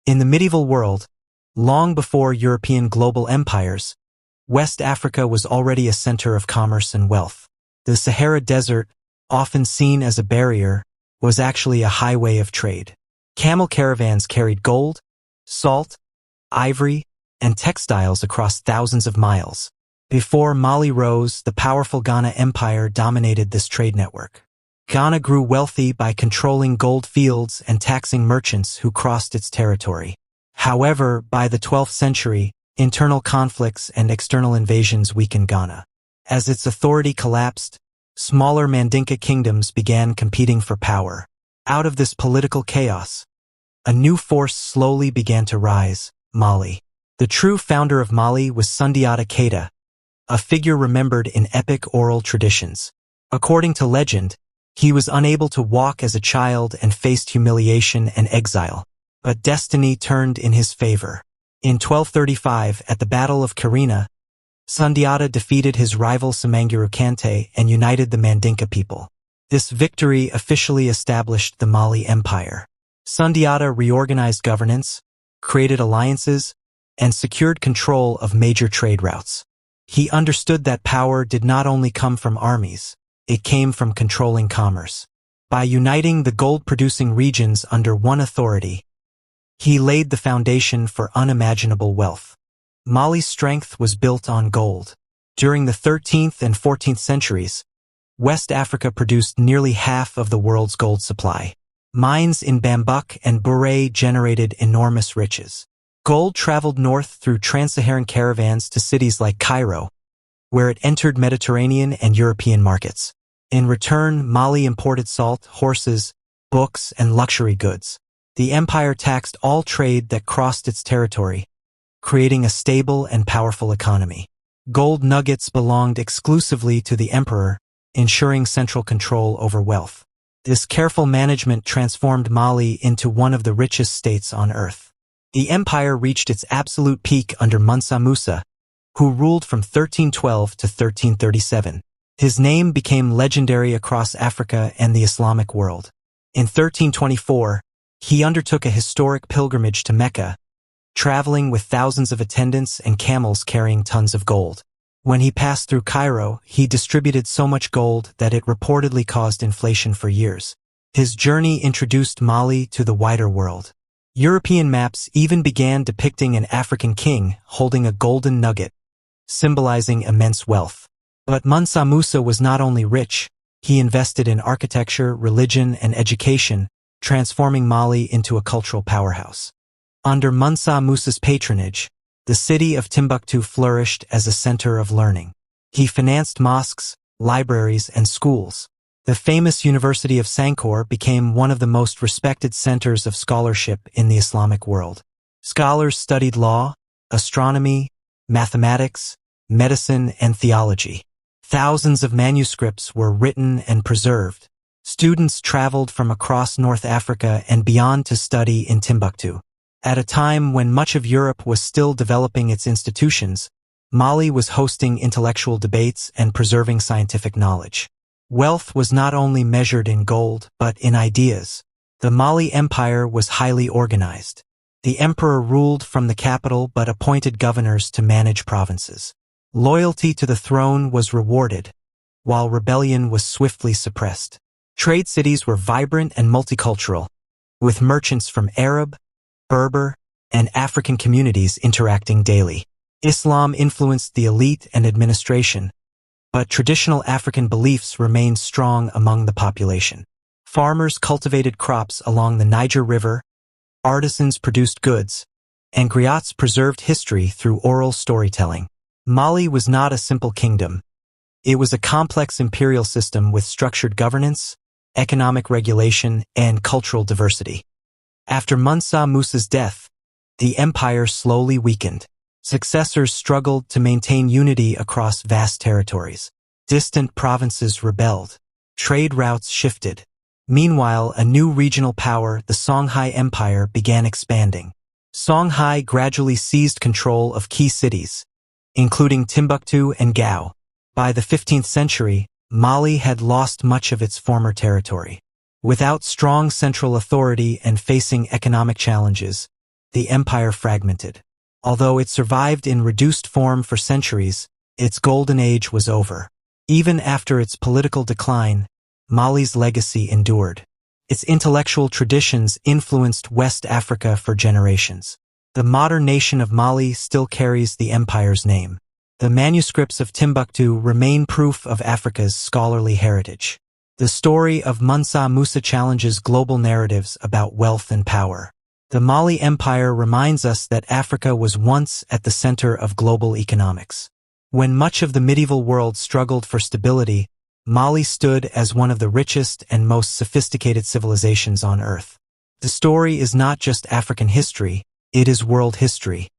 In the medieval world, long before European global empires, West Africa was already a center of commerce and wealth. The Sahara Desert, often seen as a barrier, was actually a highway of trade. Camel caravans carried gold, salt, ivory, and textiles across thousands of miles. Before Mali rose, the powerful Ghana Empire dominated this trade network. Ghana grew wealthy by controlling gold fields and taxing merchants who crossed its territory. However, by the 12th century, internal conflicts and external invasions weakened Ghana. As its authority collapsed, smaller Mandinka kingdoms began competing for power. Out of this political chaos, a new force slowly began to rise: Mali. The true founder of Mali was Sundiata Keita, a figure remembered in epic oral traditions. According to legend, he was unable to walk as a child and faced humiliation and exile, but destiny turned in his favor. In 1235, at the Battle of Karina, Sundiata defeated his rival Semanguru Kante and united the Mandinka people. This victory officially established the Mali Empire. Sundiata reorganized governance, created alliances, and secured control of major trade routes. He understood that power did not only come from armies, it came from controlling commerce. By uniting the gold-producing regions under one authority, he laid the foundation for unimaginable wealth. Mali's strength was built on gold. During the 13th and 14th centuries, West Africa produced nearly half of the world's gold supply. Mines in Bambuk and Bure generated enormous riches. Gold traveled north through trans-Saharan caravans to cities like Cairo, where it entered Mediterranean and European markets. In return, Mali imported salt, horses, books, and luxury goods. The empire taxed all trade that crossed its territory, creating a stable and powerful economy. Gold nuggets belonged exclusively to the emperor, ensuring central control over wealth. This careful management transformed Mali into one of the richest states on earth. The empire reached its absolute peak under Mansa Musa, who ruled from 1312 to 1337. His name became legendary across Africa and the Islamic world. In 1324, he undertook a historic pilgrimage to Mecca, traveling with thousands of attendants and camels carrying tons of gold. When he passed through Cairo, he distributed so much gold that it reportedly caused inflation for years. His journey introduced Mali to the wider world. European maps even began depicting an African king holding a golden nugget, symbolizing immense wealth. But Mansa Musa was not only rich, he invested in architecture, religion, and education, transforming Mali into a cultural powerhouse. Under Mansa Musa's patronage, the city of Timbuktu flourished as a center of learning. He financed mosques, libraries, and schools. The famous University of Sankore became one of the most respected centers of scholarship in the Islamic world. Scholars studied law, astronomy, mathematics, medicine, and theology. Thousands of manuscripts were written and preserved. Students traveled from across North Africa and beyond to study in Timbuktu. At a time when much of Europe was still developing its institutions, Mali was hosting intellectual debates and preserving scientific knowledge. Wealth was not only measured in gold, but in ideas. The Mali Empire was highly organized. The emperor ruled from the capital but appointed governors to manage provinces. Loyalty to the throne was rewarded, while rebellion was swiftly suppressed. Trade cities were vibrant and multicultural, with merchants from Arab, Berber, and African communities interacting daily. Islam influenced the elite and administration, but traditional African beliefs remained strong among the population. Farmers cultivated crops along the Niger River, artisans produced goods, and griots preserved history through oral storytelling. Mali was not a simple kingdom. It was a complex imperial system with structured governance, economic regulation, and cultural diversity. After Mansa Musa's death, the empire slowly weakened. Successors struggled to maintain unity across vast territories. Distant provinces rebelled. Trade routes shifted. Meanwhile, a new regional power, the Songhai Empire, began expanding. Songhai gradually seized control of key cities, including Timbuktu and Gao. By the 15th century, Mali had lost much of its former territory. Without strong central authority and facing economic challenges, the empire fragmented. Although it survived in reduced form for centuries, its golden age was over. Even after its political decline, Mali's legacy endured. Its intellectual traditions influenced West Africa for generations. The modern nation of Mali still carries the empire's name. The manuscripts of Timbuktu remain proof of Africa's scholarly heritage. The story of Mansa Musa challenges global narratives about wealth and power. The Mali Empire reminds us that Africa was once at the center of global economics. When much of the medieval world struggled for stability, Mali stood as one of the richest and most sophisticated civilizations on Earth. The story is not just African history, it is world history.